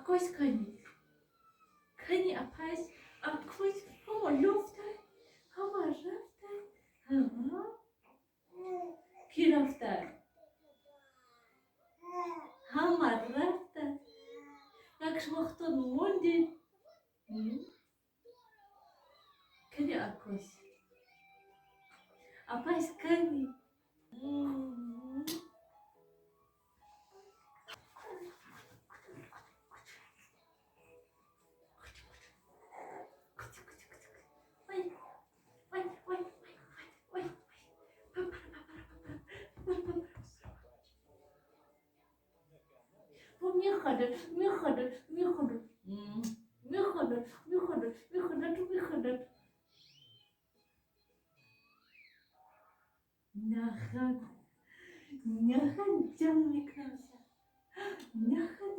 Akkois kani apais akkois hama luftar hama raftar hama ki raftar hama raftar yaksh waqtod mondid kani akkois apais kani меояд. Няхан canım kırmızı. Няхан.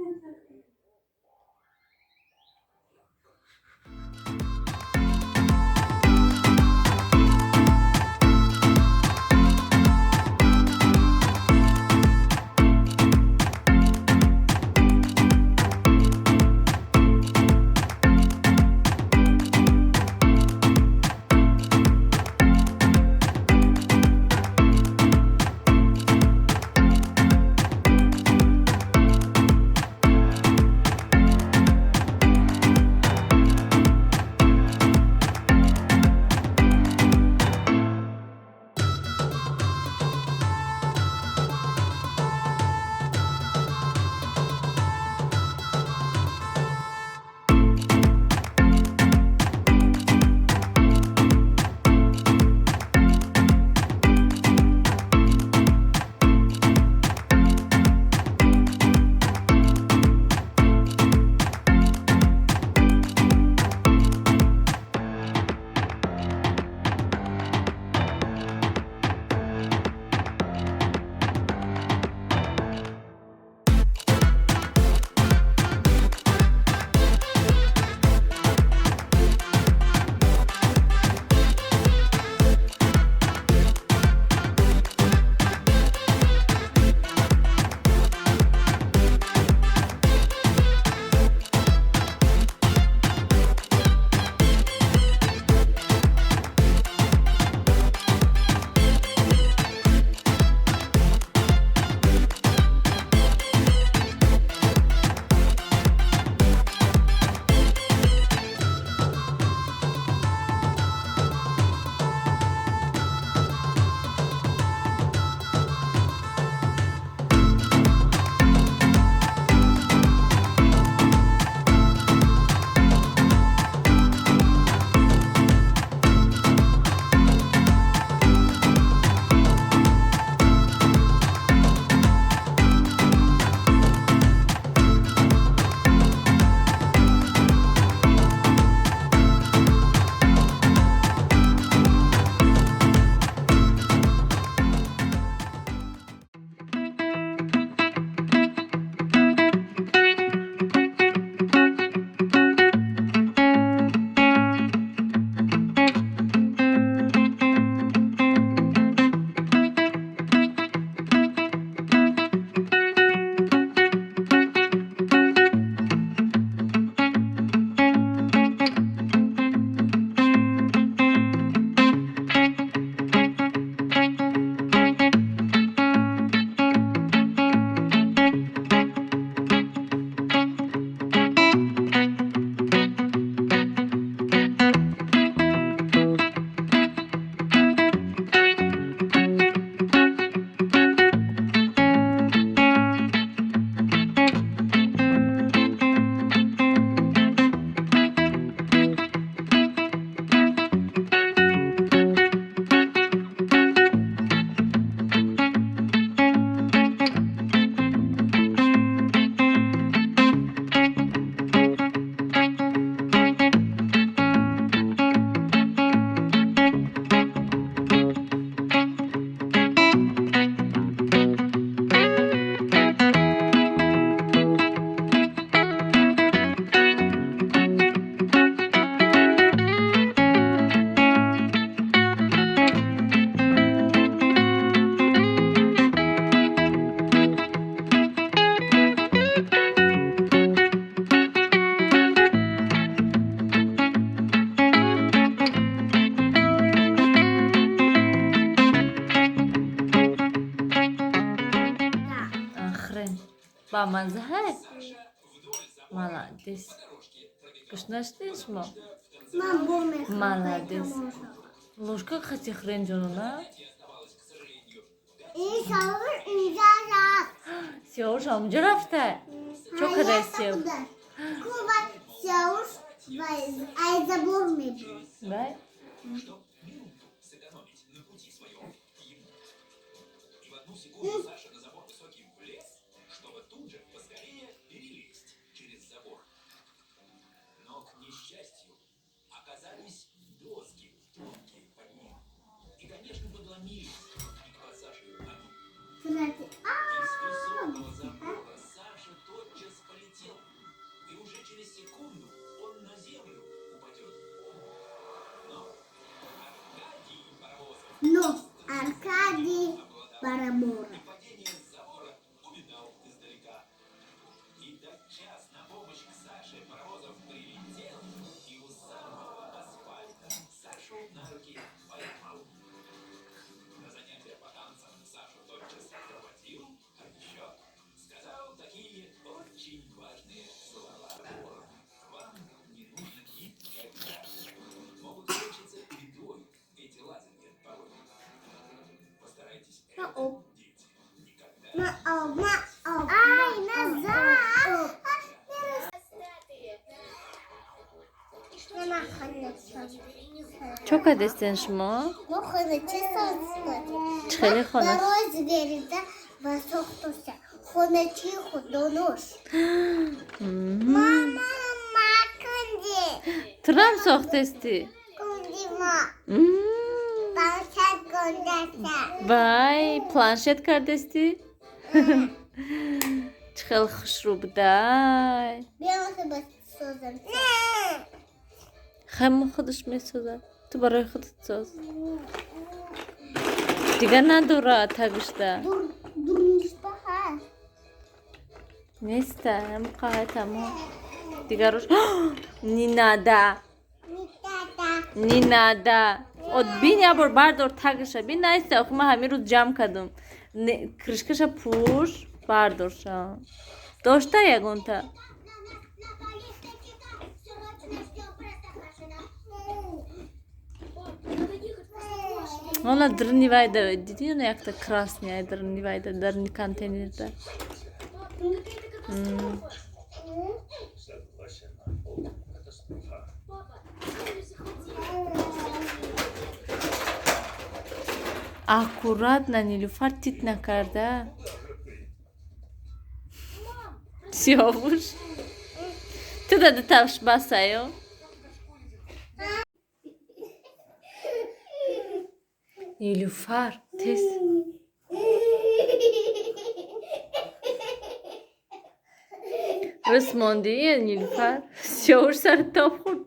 бамаза ҳай? Молодец. Гушнашдин шумо? Ман бо мехоҳам. Молодец. Ложка хати хренҷонона? Ин шавхар инҷа рафт. Сиёвуш онҷо рафта? Чо кадай Сиёвуш? Кува Сиёвуш айзабор мебурд. Бай? Но Аркадий Барамора. Ай, назад! Чо кадестен шумо? Мо хоначи созид. Чӣ хеле хона? Барои зигарида ва сохтося. Хоначи худонуш. Мама, ма кунди. Турам сохтести? Кунди ма. Планшет кундаса. Вай, планшет кардести? Чӣ хел хушрӯ будай. Бия хиба созам. Хамма худаш месозад. Ту барои худат соз. Дигар надорад тагишта. Дурништа ҳаст. Неста, ҳамқай тамом. Дигарош нинада. Нинада. От бин я бор бардор тагиша. Бин наиста, охи ма ҳамин рӯз ҷамъ кардам. Кришкаша пуш бардорша. Дошта ягонта. Она дрни вайда. Диди она якта красния дрни вайда. Дрни контейнерда. Аккуратно Нилуфар тит накарда. Сиёвуш. Ту дада тавш басаё. Нилуфар, тез. Рас монди Нилуфар. Сиёвуш сар тоб хурд.